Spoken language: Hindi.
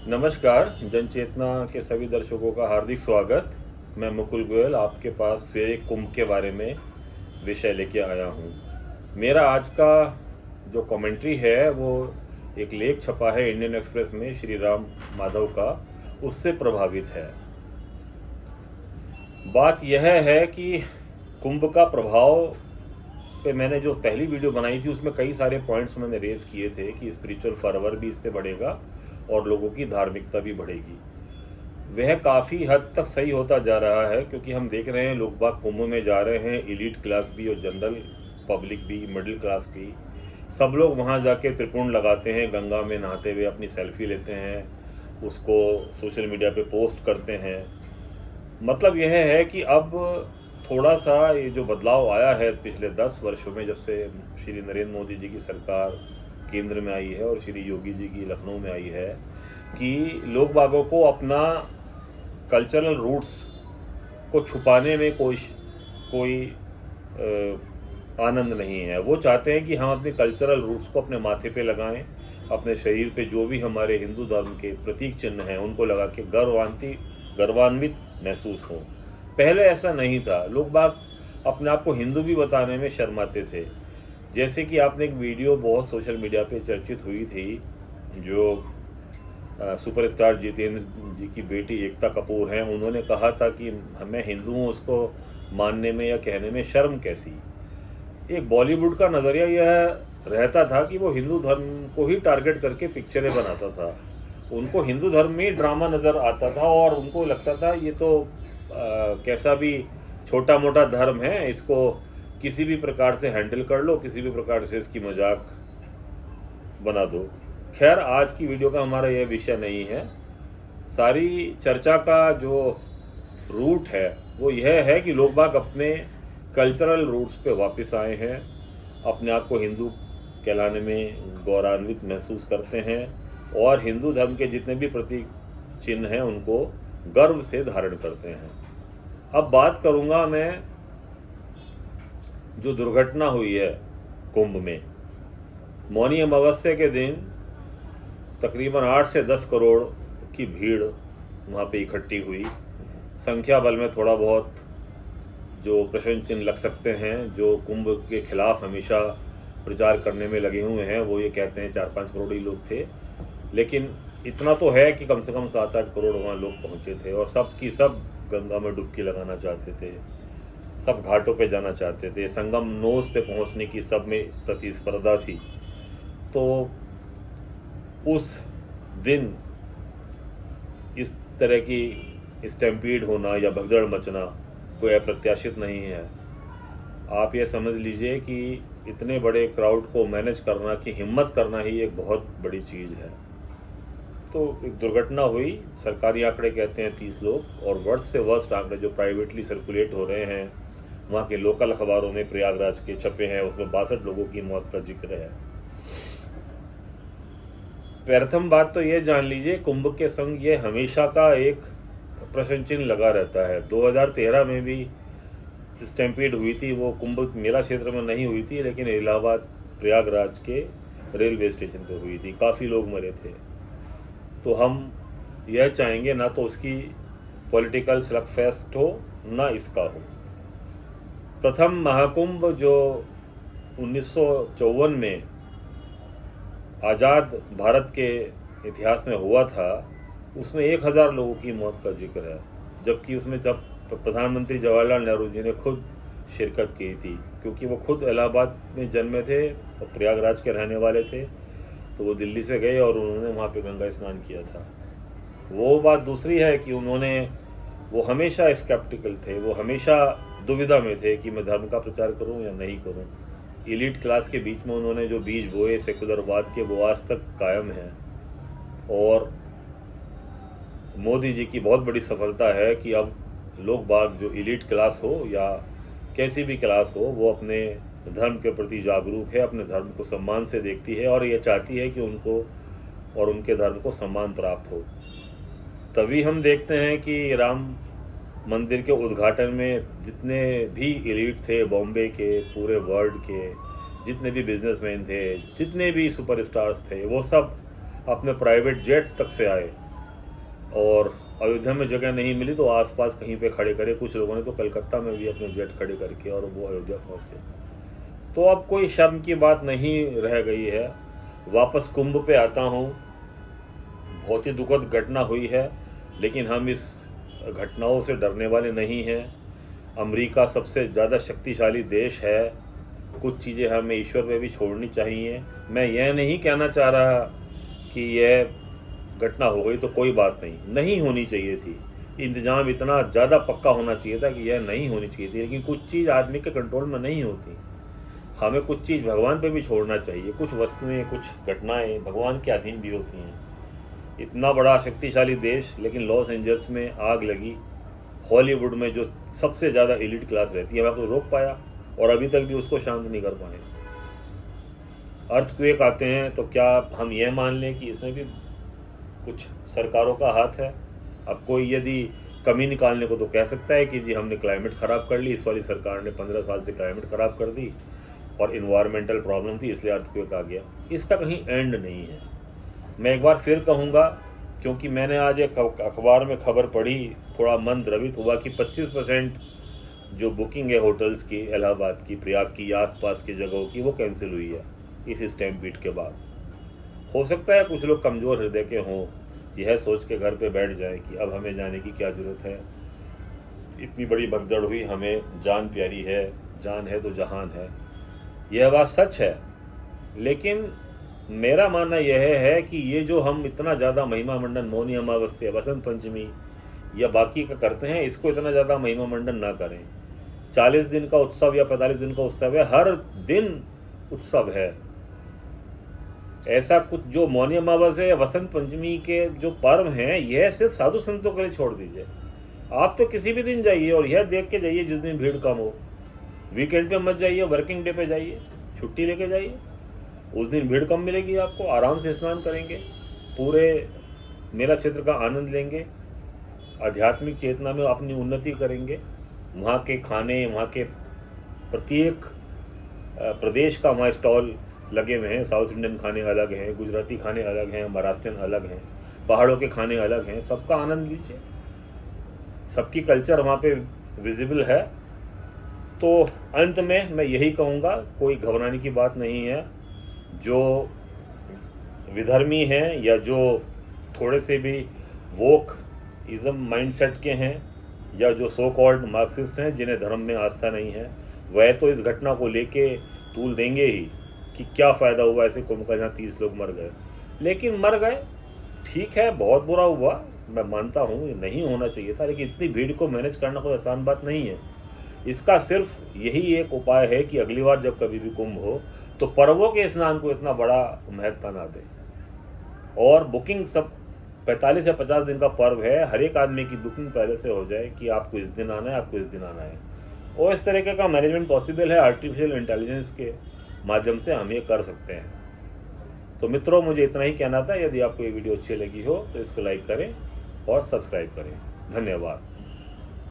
नमस्कार। जनचेतना के सभी दर्शकों का हार्दिक स्वागत। मैं मुकुल गोयल आपके पास फिर एक कुंभ के बारे में विषय लेके आया हूँ। मेरा आज का जो कमेंट्री है वो एक लेख छपा है इंडियन एक्सप्रेस में श्री राम माधव का, उससे प्रभावित है। बात यह है कि कुंभ का प्रभाव पे मैंने जो पहली वीडियो बनाई थी उसमें कई सारे पॉइंट्स मैंने रेज किए थे कि स्पिरिचुअल फर्वर भी इससे बढ़ेगा और लोगों की धार्मिकता भी बढ़ेगी। वह काफ़ी हद तक सही होता जा रहा है, क्योंकि हम देख रहे हैं लोग बाग कुंभ में जा रहे हैं, एलीट क्लास भी और जनरल पब्लिक भी, मिडिल क्लास भी, सब लोग वहाँ जाके त्रिपुंड लगाते हैं, गंगा में नहाते हुए अपनी सेल्फी लेते हैं, उसको सोशल मीडिया पे पोस्ट करते हैं। मतलब यह है कि अब थोड़ा सा ये जो बदलाव आया है पिछले 10 वर्षों में, जब से श्री नरेंद्र मोदी जी की सरकार केंद्र में आई है और श्री योगी जी की लखनऊ में आई है, कि लोग बागों को अपना कल्चरल रूट्स को छुपाने में कोई आनंद नहीं है। वो चाहते हैं कि हम अपने कल्चरल रूट्स को अपने माथे पे लगाएं, अपने शरीर पे जो भी हमारे हिंदू धर्म के प्रतीक चिन्ह हैं उनको लगा के गर्वान्वित महसूस हो। पहले ऐसा नहीं था, लोग बाग अपने आप को हिंदू भी बताने में शर्माते थे। जैसे कि आपने एक वीडियो बहुत सोशल मीडिया पे चर्चित हुई थी, जो सुपरस्टार जितेंद्र जी की बेटी एकता कपूर हैं, उन्होंने कहा था कि मैं हिंदू हूँ, उसको मानने में या कहने में शर्म कैसी। एक बॉलीवुड का नज़रिया यह रहता था कि वो हिंदू धर्म को ही टारगेट करके पिक्चरें बनाता था, उनको हिंदू धर्म में ड्रामा नज़र आता था और उनको लगता था ये तो कैसा भी छोटा मोटा धर्म है, इसको किसी भी प्रकार से हैंडल कर लो, किसी भी प्रकार से इसकी मजाक बना दो। खैर, आज की वीडियो का हमारा यह विषय नहीं है। सारी चर्चा का जो रूट है वो यह है कि लोग बाग अपने कल्चरल रूट्स पे वापस आए हैं, अपने आप को हिंदू कहलाने में गौरवान्वित महसूस करते हैं और हिंदू धर्म के जितने भी प्रतीक चिन्ह हैं उनको गर्व से धारण करते हैं। अब बात करूँगा मैं जो दुर्घटना हुई है कुंभ में। मौनी अमावस्या के दिन तकरीबन 8 से 10 करोड़ की भीड़ वहाँ पे इकट्ठी हुई। संख्या बल में थोड़ा बहुत जो प्रश्न चिन्ह लग सकते हैं, जो कुंभ के खिलाफ हमेशा प्रचार करने में लगे हुए हैं, वो ये कहते हैं 4-5 करोड़ ही लोग थे, लेकिन इतना तो है कि कम से कम 7-8 करोड़ वहाँ लोग पहुँचे थे और सब की सब गंगा में डुबकी लगाना चाहते थे, सब घाटों पे जाना चाहते थे, संगम नोस पे पहुंचने की सब में प्रतिस्पर्धा थी। तो उस दिन इस तरह की स्टैम्पीड होना या भगदड़ मचना कोई अप्रत्याशित नहीं है। आप ये समझ लीजिए कि इतने बड़े क्राउड को मैनेज करना, की हिम्मत करना ही एक बहुत बड़ी चीज़ है। तो एक दुर्घटना हुई, सरकारी आंकड़े कहते हैं 30 लोग, और वर्स्ट से वर्स्ट आंकड़े जो प्राइवेटली सर्कुलेट हो रहे हैं वहाँ के लोकल अखबारों में प्रयागराज के छपे हैं, उसमें 62 लोगों की मौत का जिक्र है। प्रथम बात तो ये जान लीजिए, कुंभ के संग ये हमेशा का एक प्रश्न चिन्ह लगा रहता है। 2013 में भी स्टैम्पीड हुई थी, वो कुंभ मेला क्षेत्र में नहीं हुई थी, लेकिन इलाहाबाद प्रयागराज के रेलवे स्टेशन पर हुई थी, काफ़ी लोग मरे थे। तो हम यह चाहेंगे ना तो उसकी पॉलिटिकल स्लगफेस्ट हो, ना इसका हो। प्रथम महाकुंभ जो 1954 में आज़ाद भारत के इतिहास में हुआ था, उसमें 1000 लोगों की मौत का जिक्र है, जबकि उसमें जब प्रधानमंत्री जवाहरलाल नेहरू जी ने खुद शिरकत की थी, क्योंकि वो खुद इलाहाबाद में जन्मे थे और प्रयागराज के रहने वाले थे, तो वो दिल्ली से गए और उन्होंने वहाँ पे गंगा स्नान किया था। वो बात दूसरी है कि वो हमेशा स्केप्टिकल थे, वो हमेशा दुविधा में थे कि मैं धर्म का प्रचार करूं या नहीं करूं। एलीट क्लास के बीच में उन्होंने जो बीज बोए सेकुलरवाद के, वो आज तक कायम हैं। और मोदी जी की बहुत बड़ी सफलता है कि अब लोग बाग, जो एलीट क्लास हो या कैसी भी क्लास हो, वो अपने धर्म के प्रति जागरूक है, अपने धर्म को सम्मान से देखती है और ये चाहती है कि उनको और उनके धर्म को सम्मान प्राप्त हो। तभी हम देखते हैं कि राम मंदिर के उद्घाटन में जितने भी एलीट थे, बॉम्बे के, पूरे वर्ल्ड के जितने भी बिजनेसमैन थे, जितने भी सुपरस्टार्स थे, वो सब अपने प्राइवेट जेट तक से आए और अयोध्या में जगह नहीं मिली तो आसपास कहीं पे खड़े करे। कुछ लोगों ने तो कलकत्ता में भी अपने जेट खड़े करके और वो अयोध्या पहुंचे। तो अब कोई शर्म की बात नहीं रह गई है। वापस कुंभ पे आता हूँ। बहुत ही दुखद घटना हुई है, लेकिन हम इस घटनाओं से डरने वाले नहीं हैं। अमेरिका सबसे ज़्यादा शक्तिशाली देश है। कुछ चीज़ें हमें ईश्वर पे भी छोड़नी चाहिए। मैं यह नहीं कहना चाह रहा कि यह घटना हो गई तो कोई बात नहीं होनी चाहिए थी। इंतज़ाम इतना ज़्यादा पक्का होना चाहिए था कि यह नहीं होनी चाहिए थी। लेकिन कुछ चीज़ आदमी के कंट्रोल में नहीं होती। हमें कुछ चीज़ भगवान पे भी छोड़ना चाहिए। कुछ वस्तुएं, कुछ घटनाएं भगवान के अधीन भी होती हैं। इतना बड़ा शक्तिशाली देश, लेकिन लॉस एंजल्स में आग लगी। हॉलीवुड में जो सबसे ज़्यादा एलिट क्लास रहती है वह को रोक पाया और अभी तक भी उसको शांत नहीं कर पाए। अर्थक्वेक आते हैं तो क्या हम यह मान लें कि इसमें भी कुछ सरकारों का हाथ है? अब कोई यदि कमी निकालने को तो कह सकता है कि जी हमने क्लाइमेट ख़राब कर ली, इस वाली सरकार ने 15 साल से क्लाइमेट ख़राब कर दी और इन्वायरमेंटल प्रॉब्लम थी इसलिए अर्थक्वेक आ गया। इसका कहीं एंड नहीं है। मैं एक बार फिर कहूँगा, क्योंकि मैंने आज एक अखबार में खबर पढ़ी, थोड़ा मन द्रवित हुआ कि 25% जो बुकिंग है होटल्स की, इलाहाबाद की, प्रयाग की, आसपास की जगहों की, वो कैंसिल हुई है इस स्टैम्पीड के बाद। हो सकता है कुछ लोग कमज़ोर हृदय के हों, यह सोच के घर पे बैठ जाए कि अब हमें जाने की क्या ज़रूरत है, इतनी बड़ी भगदड़ हुई, हमें जान प्यारी है, जान है तो जहान है। यह बात सच है, लेकिन मेरा मानना यह है कि ये जो हम इतना ज़्यादा महिमा मंडन, मौनी अमावस्या, वसंत पंचमी या बाकी का करते हैं, इसको इतना ज़्यादा महिमा मंडन ना करें। 40 दिन का उत्सव या 45 दिन का उत्सव है, हर दिन उत्सव है। ऐसा कुछ जो मौनी अमावस्या या वसंत पंचमी के जो पर्व हैं, यह सिर्फ साधु संतों के लिए छोड़ दीजिए। आप तो किसी भी दिन जाइए और यह देख के जाइए जिस दिन भीड़ कम हो। वीकेंड पे मत जाइए, वर्किंग डे पे जाइए, छुट्टी लेके जाइए। उस दिन भीड़ कम मिलेगी आपको, आराम से स्नान करेंगे, पूरे मेला क्षेत्र का आनंद लेंगे, आध्यात्मिक चेतना में अपनी उन्नति करेंगे। वहाँ के खाने, वहाँ के प्रत्येक प्रदेश का वहाँ स्टॉल लगे हुए हैं। साउथ इंडियन खाने अलग हैं, गुजराती खाने अलग हैं, महाराष्ट्रियन अलग हैं, पहाड़ों के खाने अलग हैं। सबका आनंद लीजिए, सबकी कल्चर वहाँ पे विजिबल है। तो अंत में मैं यही कहूँगा, कोई घबराने की बात नहीं है। जो विधर्मी हैं या जो थोड़े से भी वोक इज़म माइंडसेट के हैं या जो सो कॉल्ड मार्क्सिस्ट हैं जिन्हें धर्म में आस्था नहीं है, वह तो इस घटना को लेके तूल देंगे ही कि क्या फ़ायदा हुआ ऐसे कुंभ का जहाँ 30 लोग मर गए। लेकिन मर गए, ठीक है, बहुत बुरा हुआ, मैं मानता हूँ, ये नहीं होना चाहिए था। लेकिन इतनी भीड़ को मैनेज करना कोई आसान बात नहीं है। इसका सिर्फ यही एक उपाय है कि अगली बार जब कभी भी कुंभ हो तो पर्वों के स्नान को इतना बड़ा महत्व ना दे। और बुकिंग सब 45 या 50 दिन का पर्व है, हर एक आदमी की बुकिंग पहले से हो जाए कि आपको इस दिन आना है, आपको इस दिन आना है। और इस तरीके का मैनेजमेंट पॉसिबल है, आर्टिफिशियल इंटेलिजेंस के माध्यम से हम ये कर सकते हैं। तो मित्रों, मुझे इतना ही कहना था। यदि आपको ये वीडियो अच्छी लगी हो तो इसको लाइक करें और सब्सक्राइब करें। धन्यवाद।